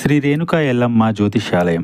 శ్రీ రేణుకా ఎల్లమ్మ జ్యోతిష్యాలయం.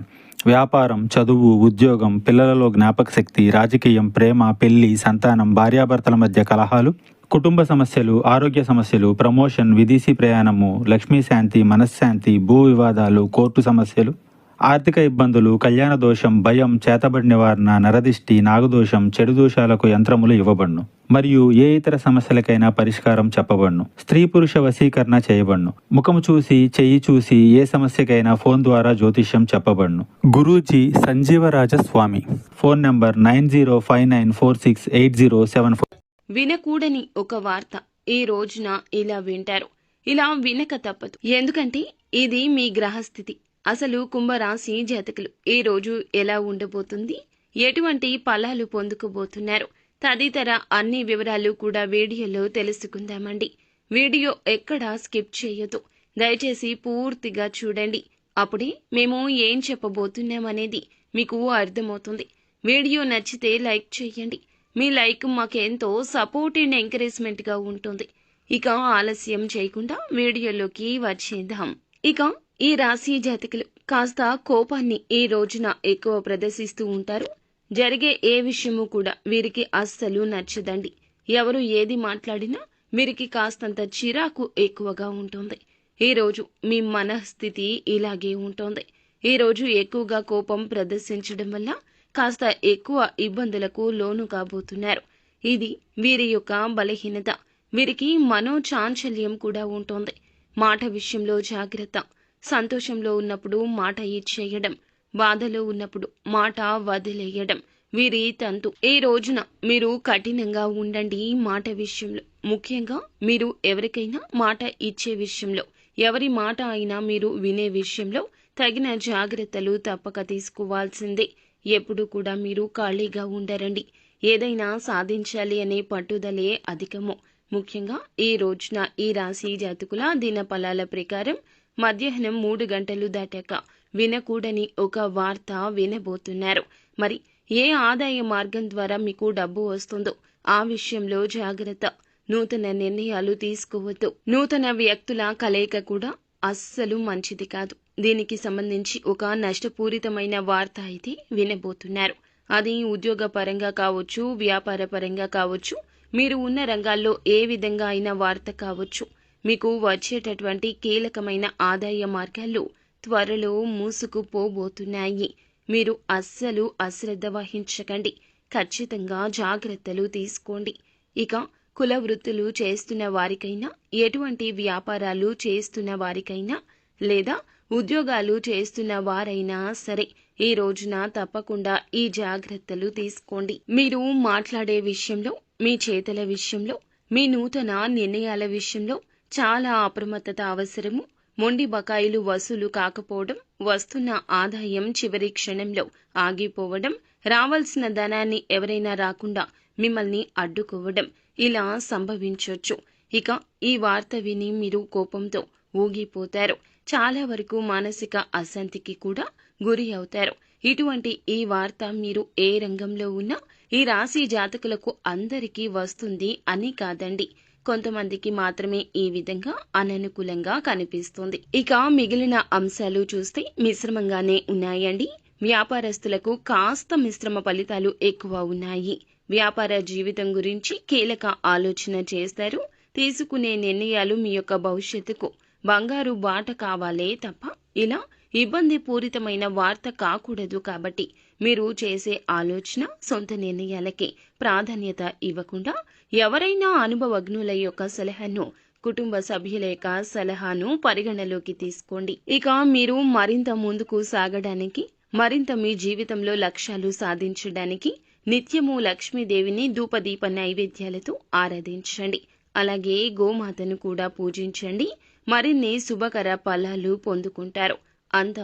వ్యాపారం, చదువు, ఉద్యోగం, పిల్లలలో జ్ఞాపకశక్తి, రాజకీయం, ప్రేమ, పెళ్లి, సంతానం, భార్యాభర్తల మధ్య కలహాలు, కుటుంబ సమస్యలు, ఆరోగ్య సమస్యలు, ప్రమోషన్, విదేశీ ప్రయాణము, లక్ష్మీ శాంతి, మనశ్శాంతి, భూ వివాదాలు, కోర్టు సమస్యలు, ఆర్థిక ఇబ్బందులు, కళ్యాణ దోషం, భయం, చేతబడి నివారణ, నరదిష్టి, నాగదోషం, చెడు దోషాలకు యంత్రములు ఇవ్వబడును. మరియు ఏ ఇతర సమస్యలకైనా పరిష్కారం చెప్పబడును. స్త్రీ పురుష వశీకరణ చేయబడును. ముఖము చూసి, చెయ్యి చూసి ఏ సమస్యకైనా ఫోన్ ద్వారా జ్యోతిష్యం చెప్పబడును. గురూజీ సంజీవరాజ స్వామి. Phone number 9059468074. వినకూడని ఒక వార్త ఈ రోజున ఇలా వింటారు. ఇలా వినక తప్పదు. ఎందుకంటే ఇది మీ గ్రహస్థితి. అసలు కుంభరాశి జాతకులు ఈ రోజు ఎలా ఉండబోతుంది, ఎటువంటి ఫలాలు పొందుకోబోతున్నారు తదితర అన్ని వివరాలు కూడా వీడియోలో తెలుసుకుందామండి. వీడియో ఎక్కడా స్కిప్ చేయొద్దు. దయచేసి పూర్తిగా చూడండి. అప్పుడే మేము ఏం చెప్పబోతున్నామనేది మీకు అర్థమవుతుంది. వీడియో నచ్చితే లైక్ చేయండి. మీ లైక్ మాకెంతో సపోర్ట్ అండ్ ఎంకరేజ్మెంట్గా ఉంటుంది. ఇక ఆలస్యం చేయకుండా వీడియోలోకి వచ్చేద్దాం. ఇక ఈ రాశి జాతకులు కాస్త కోపాన్ని ఈ రోజున ఎక్కువ ప్రదర్శిస్తూ ఉంటారు. జరిగే ఏ విషయము కూడా వీరికి అస్సలు నచ్చదండి. ఎవరు ఏది మాట్లాడినా వీరికి కాస్తంత చిరాకు ఎక్కువగా ఉంటుంది. ఈ రోజు మీ మనస్థితి ఇలాగే ఉంటుంది. ఈ రోజు ఎక్కువగా కోపం ప్రదర్శించడం వల్ల కాస్త ఎక్కువ ఇబ్బందులకు లోను కాబోతున్నారు. ఇది వీరి యొక్క బలహీనత. వీరికి మనోచాంచల్యం కూడా ఉంటుంది. మాట విషయంలో జాగ్రత్త. సంతోషంలో ఉన్నప్పుడు మాట ఇచ్చేయడం, బాధలో ఉన్నప్పుడు మాట వదిలేయడం వీరి తంతు. ఈ రోజున మీరు కఠినంగా ఉండండి మాట విషయంలో. ముఖ్యంగా మీరు ఎవరికైనా మాట ఇచ్చే విషయంలో, ఎవరి మాట అయినా మీరు వినే విషయంలో తగిన జాగ్రత్తలు తప్పక తీసుకోవాల్సిందే. ఎప్పుడు కూడా మీరు ఖాళీగా ఉండరండి. ఏదైనా సాధించాలి అనే పట్టుదలే అధికము. ముఖ్యంగా ఈ రోజున ఈ రాశి జాతకుల దిన ఫలాల ప్రకారం మధ్యాహ్నం 3 గంటలు దాటాక వినకూడని ఒక వార్త వినబోతున్నారు. మరి ఏ ఆదాయ మార్గం ద్వారా మీకు డబ్బు వస్తుందో ఆ విషయంలో జాగ్రత్త. నూతన నిర్ణయాలు తీసుకోవద్దు. నూతన వ్యక్తుల కలయిక కూడా అస్సలు మంచిది కాదు. దీనికి సంబంధించి ఒక నష్టపూరితమైన వార్త అయితే వినబోతున్నారు. అది ఉద్యోగ పరంగా కావచ్చు, వ్యాపార పరంగా కావచ్చు, మీరు ఉన్న రంగాల్లో ఏ విధంగా అయిన వార్త కావచ్చు. మీకు వచ్చేటటువంటి కీలకమైన ఆదాయ మార్గాలు త్వరలో మూసుకుపోబోతున్నాయి. మీరు అస్సలు అశ్రద్ధ వహించకండి. ఖచ్చితంగా జాగ్రత్తలు తీసుకోండి. ఇక కుల వృత్తులు చేస్తున్న వారికైనా, ఎటువంటి వ్యాపారాలు చేస్తున్న వారికైనా, లేదా ఉద్యోగాలు చేస్తున్న వారైనా సరే ఈ రోజున తప్పకుండా ఈ జాగ్రత్తలు తీసుకోండి. మీరు మాట్లాడే విషయంలో, మీ చేతల విషయంలో, మీ నూతన నిర్ణయాల విషయంలో చాలా అప్రమత్తత అవసరము. మొండి బకాయిలు వసూలు కాకపోవడం, వస్తున్న ఆదాయం చివరి క్షణంలో ఆగిపోవడం, రావాల్సిన ధనాన్ని ఎవరైనా రాకుండా మిమ్మల్ని అడ్డుకోవడం ఇలా సంభవించవచ్చు. ఇక ఈ వార్త విని మీరు కోపంతో ఊగిపోతారు. చాలా వరకు మానసిక అశాంతికి కూడా గురి అవుతారు. ఇటువంటి ఈ వార్త మీరు ఏ రంగంలో ఉన్నా ఈ రాశి జాతకులకు అందరికీ వస్తుంది అని కాదండి. కొంతమందికి మాత్రమే ఈ విధంగా అననుకూలంగా కనిపిస్తుంది. ఇక మిగిలిన అంశాలు చూస్తే మిశ్రమంగానే ఉన్నాయండి. వ్యాపారస్తులకు కాస్త మిశ్రమ ఫలితాలు ఎక్కువ ఉన్నాయి. వ్యాపార జీవితం గురించి కీలక ఆలోచన చేస్తారు. తీసుకునే నిర్ణయాలు మీ యొక్క భవిష్యత్తుకు బంగారు బాట కావాలే తప్ప ఇలా ఇబ్బంది పూరితమైన వార్త కాకూడదు. కాబట్టి మీరు చేసే ఆలోచన సొంత నిర్ణయాలకే ప్రాధాన్యత ఇవ్వకుండా ఎవరైనా అనుభవజ్ఞుల యొక్క సలహాను, కుటుంబ సభ్యుల యొక్క సలహాను పరిగణలోకి తీసుకోండి. ఇక మీరు మరింత ముందుకు సాగడానికి, మరింత మీ జీవితంలో లక్ష్యాలు సాధించడానికి నిత్యము లక్ష్మీదేవిని ధూపదీప నైవేద్యాలతో ఆరాధించండి. అలాగే గోమాతను కూడా పూజించండి. మరిన్ని శుభకర ఫలాలు పొందుకుంటారు. అంత